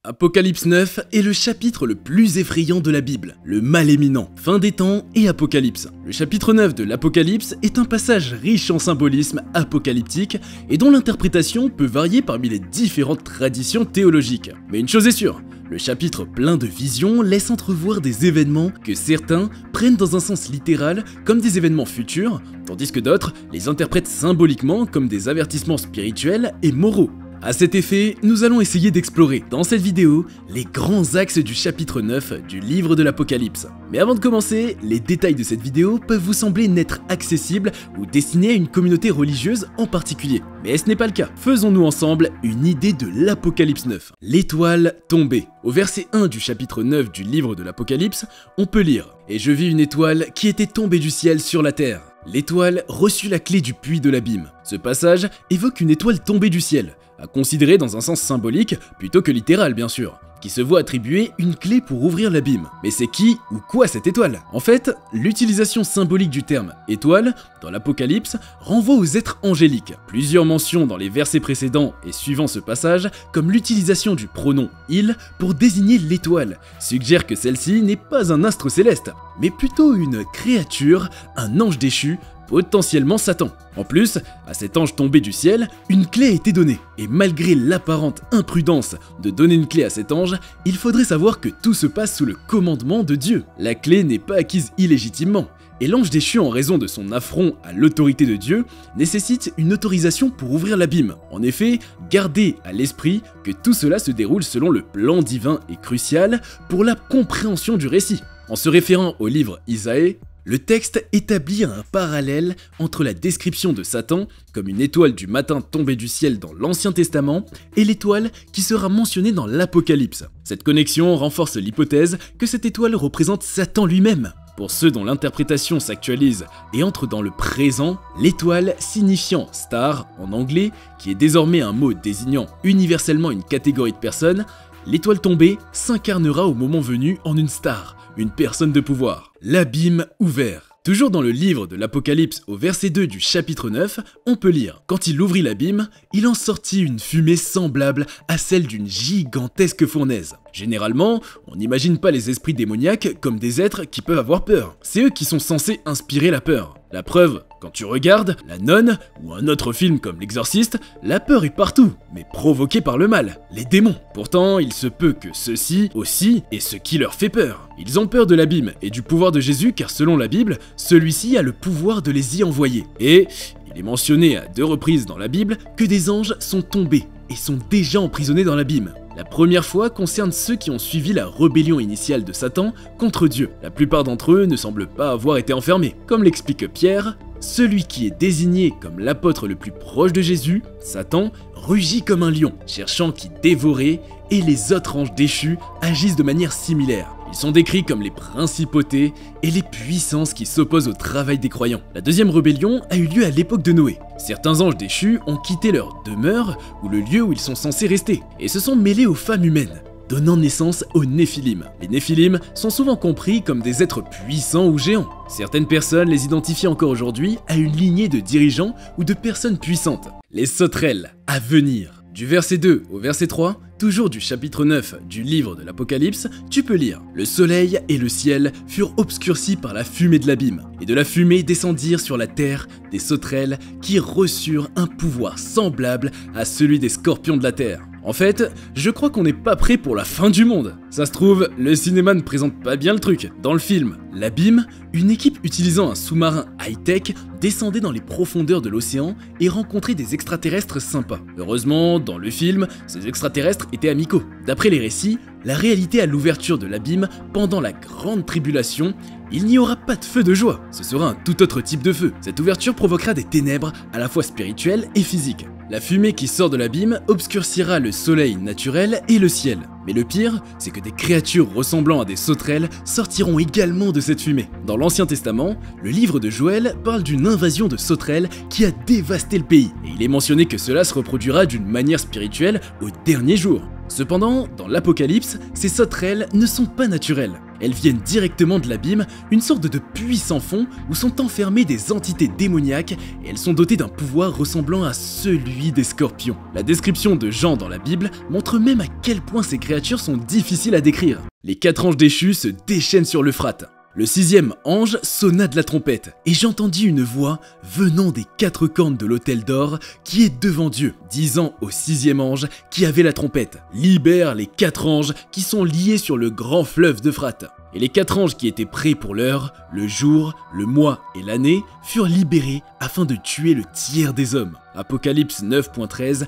Apocalypse 9 est le chapitre le plus effrayant de la Bible, le mal éminent, fin des temps et apocalypse. Le chapitre 9 de l'Apocalypse est un passage riche en symbolisme apocalyptique et dont l'interprétation peut varier parmi les différentes traditions théologiques. Mais une chose est sûre, le chapitre plein de visions laisse entrevoir des événements que certains prennent dans un sens littéral comme des événements futurs, tandis que d'autres les interprètent symboliquement comme des avertissements spirituels et moraux. À cet effet, nous allons essayer d'explorer dans cette vidéo les grands axes du chapitre 9 du livre de l'Apocalypse. Mais avant de commencer, les détails de cette vidéo peuvent vous sembler n'être accessibles ou destinés à une communauté religieuse en particulier. Mais ce n'est pas le cas. Faisons-nous ensemble une idée de l'Apocalypse 9. L'étoile tombée. Au verset 1 du chapitre 9 du livre de l'Apocalypse, on peut lire « Et je vis une étoile qui était tombée du ciel sur la terre. L'étoile reçut la clé du puits de l'abîme. » Ce passage évoque une étoile tombée du ciel, à considérer dans un sens symbolique plutôt que littéral bien sûr, qui se voit attribuer une clé pour ouvrir l'abîme. Mais c'est qui ou quoi cette étoile? En fait, l'utilisation symbolique du terme « étoile » dans l'Apocalypse renvoie aux êtres angéliques. Plusieurs mentions dans les versets précédents et suivant ce passage, comme l'utilisation du pronom « il » pour désigner l'étoile, suggèrent que celle-ci n'est pas un astre céleste, mais plutôt une créature, un ange déchu, potentiellement Satan. En plus, à cet ange tombé du ciel, une clé a été donnée. Et malgré l'apparente imprudence de donner une clé à cet ange, il faudrait savoir que tout se passe sous le commandement de Dieu. La clé n'est pas acquise illégitimement. Et l'ange déchu, en raison de son affront à l'autorité de Dieu, nécessite une autorisation pour ouvrir l'abîme. En effet, gardez à l'esprit que tout cela se déroule selon le plan divin et crucial pour la compréhension du récit. En se référant au livre Isaïe, le texte établit un parallèle entre la description de Satan comme une étoile du matin tombée du ciel dans l'Ancien Testament et l'étoile qui sera mentionnée dans l'Apocalypse. Cette connexion renforce l'hypothèse que cette étoile représente Satan lui-même. Pour ceux dont l'interprétation s'actualise et entre dans le présent, l'étoile signifiant star en anglais, qui est désormais un mot désignant universellement une catégorie de personnes, l'étoile tombée s'incarnera au moment venu en une star, une personne de pouvoir. L'abîme ouvert. Toujours dans le livre de l'Apocalypse au verset 2 du chapitre 9, on peut lire « Quand il ouvrit l'abîme, il en sortit une fumée semblable à celle d'une gigantesque fournaise. » Généralement, on n'imagine pas les esprits démoniaques comme des êtres qui peuvent avoir peur. C'est eux qui sont censés inspirer la peur. La preuve, quand tu regardes La Nonne ou un autre film comme L'Exorciste, la peur est partout, mais provoquée par le mal, les démons. Pourtant, il se peut que ceux-ci aussi aient ce qui leur fait peur. Ils ont peur de l'abîme et du pouvoir de Jésus car selon la Bible, celui-ci a le pouvoir de les y envoyer. Et il est mentionné à 2 reprises dans la Bible que des anges sont tombés et sont déjà emprisonnés dans l'abîme. La première fois concerne ceux qui ont suivi la rébellion initiale de Satan contre Dieu. La plupart d'entre eux ne semblent pas avoir été enfermés. Comme l'explique Pierre, celui qui est désigné comme l'apôtre le plus proche de Jésus, Satan, rugit comme un lion, cherchant qui dévorer, et les autres anges déchus agissent de manière similaire. Ils sont décrits comme les principautés et les puissances qui s'opposent au travail des croyants. La deuxième rébellion a eu lieu à l'époque de Noé. Certains anges déchus ont quitté leur demeure ou le lieu où ils sont censés rester et se sont mêlés aux femmes humaines, donnant naissance aux Néphilim. Les Néphilim sont souvent compris comme des êtres puissants ou géants. Certaines personnes les identifient encore aujourd'hui à une lignée de dirigeants ou de personnes puissantes. Les sauterelles à venir. Du verset 2 au verset 3, toujours du chapitre 9 du livre de l'Apocalypse, tu peux lire « Le soleil et le ciel furent obscurcis par la fumée de l'abîme, et de la fumée descendirent sur la terre des sauterelles qui reçurent un pouvoir semblable à celui des scorpions de la terre. » En fait, je crois qu'on n'est pas prêt pour la fin du monde. Ça se trouve, le cinéma ne présente pas bien le truc. Dans le film L'Abîme, une équipe utilisant un sous-marin high-tech descendait dans les profondeurs de l'océan et rencontrait des extraterrestres sympas. Heureusement, dans le film, ces extraterrestres étaient amicaux. D'après les récits, la réalité à l'ouverture de l'abîme, pendant la grande tribulation, il n'y aura pas de feu de joie. Ce sera un tout autre type de feu. Cette ouverture provoquera des ténèbres à la fois spirituelles et physiques. La fumée qui sort de l'abîme obscurcira le soleil naturel et le ciel. Mais le pire, c'est que des créatures ressemblant à des sauterelles sortiront également de cette fumée. Dans l'Ancien Testament, le livre de Joël parle d'une invasion de sauterelles qui a dévasté le pays. Et il est mentionné que cela se reproduira d'une manière spirituelle au dernier jour. Cependant, dans l'Apocalypse, ces sauterelles ne sont pas naturelles. Elles viennent directement de l'abîme, une sorte de puits sans fond où sont enfermées des entités démoniaques et elles sont dotées d'un pouvoir ressemblant à celui des scorpions. La description de Jean dans la Bible montre même à quel point ces créatures sont difficiles à décrire. Les 4 anges déchus se déchaînent sur l'Euphrate. Le 6e ange sonna de la trompette, et j'entendis une voix venant des 4 cornes de l'autel d'or qui est devant Dieu, disant au 6e ange qui avait la trompette: « Libère les 4 anges qui sont liés sur le grand fleuve d'Euphrate. » Et les 4 anges qui étaient prêts pour l'heure, le jour, le mois et l'année furent libérés afin de tuer le tiers des hommes. Apocalypse 9.13-15.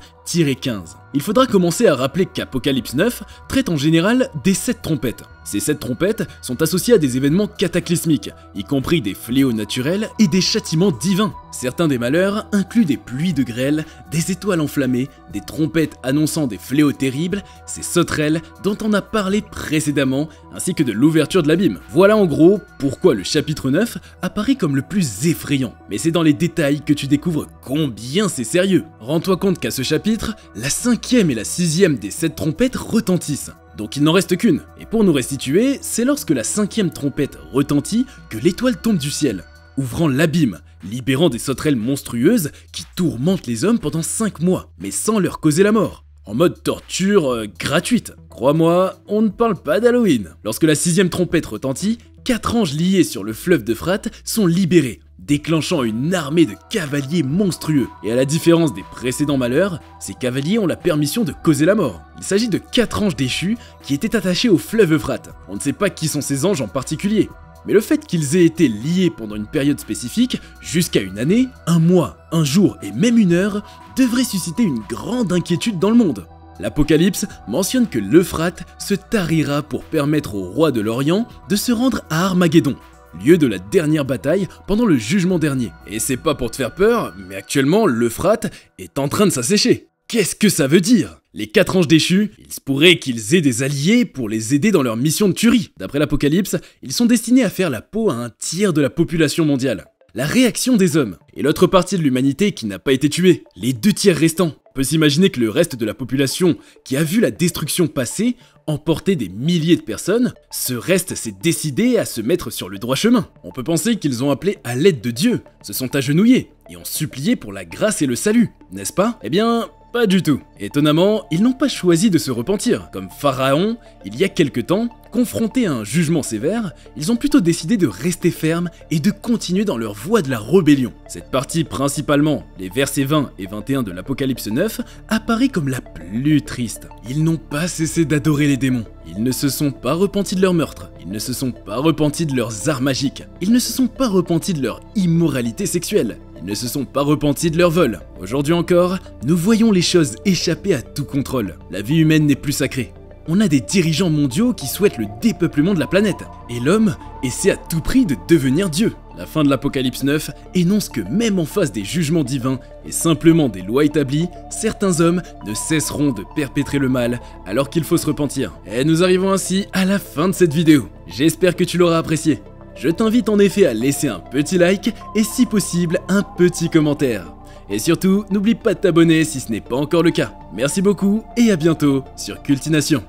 Il faudra commencer à rappeler qu'Apocalypse 9 traite en général des 7 trompettes. Ces 7 trompettes sont associées à des événements cataclysmiques, y compris des fléaux naturels et des châtiments divins. Certains des malheurs incluent des pluies de grêle, des étoiles enflammées, des trompettes annonçant des fléaux terribles, ces sauterelles dont on a parlé précédemment, ainsi que de l'ouverture de l'abîme. Voilà en gros pourquoi le chapitre 9 apparaît comme le plus effrayant. Mais c'est dans les détails que tu découvres combien c'est sérieux. Rends-toi compte qu'à ce chapitre, la 5e et la 6e des 7 trompettes retentissent. Donc il n'en reste qu'une. Et pour nous restituer, c'est lorsque la 5e trompette retentit que l'étoile tombe du ciel, ouvrant l'abîme, libérant des sauterelles monstrueuses qui tourmentent les hommes pendant 5 mois, mais sans leur causer la mort. En mode torture gratuite. Crois-moi, on ne parle pas d'Halloween. Lorsque la 6e trompette retentit, 4 anges liés sur le fleuve d'Euphrate sont libérés, déclenchant une armée de cavaliers monstrueux. Et à la différence des précédents malheurs, ces cavaliers ont la permission de causer la mort. Il s'agit de 4 anges déchus qui étaient attachés au fleuve Euphrate. On ne sait pas qui sont ces anges en particulier, mais le fait qu'ils aient été liés pendant une période spécifique, jusqu'à une année, un mois, un jour et même une heure, devrait susciter une grande inquiétude dans le monde. L'Apocalypse mentionne que l'Euphrate se tarira pour permettre au roi de l'Orient de se rendre à Armageddon, lieu de la dernière bataille pendant le jugement dernier. Et c'est pas pour te faire peur, mais actuellement l'Euphrate est en train de s'assécher. Qu'est-ce que ça veut dire? Les 4 anges déchus, il se pourrait qu'ils aient des alliés pour les aider dans leur mission de tuerie. D'après l'Apocalypse, ils sont destinés à faire la peau à un tiers de la population mondiale. La réaction des hommes, et l'autre partie de l'humanité qui n'a pas été tuée, les 2 tiers restants. On peut s'imaginer que le reste de la population qui a vu la destruction passer, emporter des milliers de personnes, ce reste s'est décidé à se mettre sur le droit chemin. On peut penser qu'ils ont appelé à l'aide de Dieu, se sont agenouillés et ont supplié pour la grâce et le salut, n'est-ce pas? Eh bien, pas du tout. Étonnamment, ils n'ont pas choisi de se repentir. Comme Pharaon, il y a quelque temps, confrontés à un jugement sévère, ils ont plutôt décidé de rester fermes et de continuer dans leur voie de la rébellion. Cette partie, principalement les versets 20 et 21 de l'Apocalypse 9, apparaît comme la plus triste. Ils n'ont pas cessé d'adorer les démons. Ils ne se sont pas repentis de leur meurtre. Ils ne se sont pas repentis de leurs arts magiques. Ils ne se sont pas repentis de leur immoralité sexuelle. Ils ne se sont pas repentis de leur vol. Aujourd'hui encore, nous voyons les choses échapper à tout contrôle. La vie humaine n'est plus sacrée. On a des dirigeants mondiaux qui souhaitent le dépeuplement de la planète, et l'homme essaie à tout prix de devenir Dieu. La fin de l'Apocalypse 9 énonce que même en face des jugements divins et simplement des lois établies, certains hommes ne cesseront de perpétrer le mal alors qu'il faut se repentir. Et nous arrivons ainsi à la fin de cette vidéo. J'espère que tu l'auras apprécié. Je t'invite en effet à laisser un petit like et si possible un petit commentaire. Et surtout, n'oublie pas de t'abonner si ce n'est pas encore le cas. Merci beaucoup et à bientôt sur Cultination.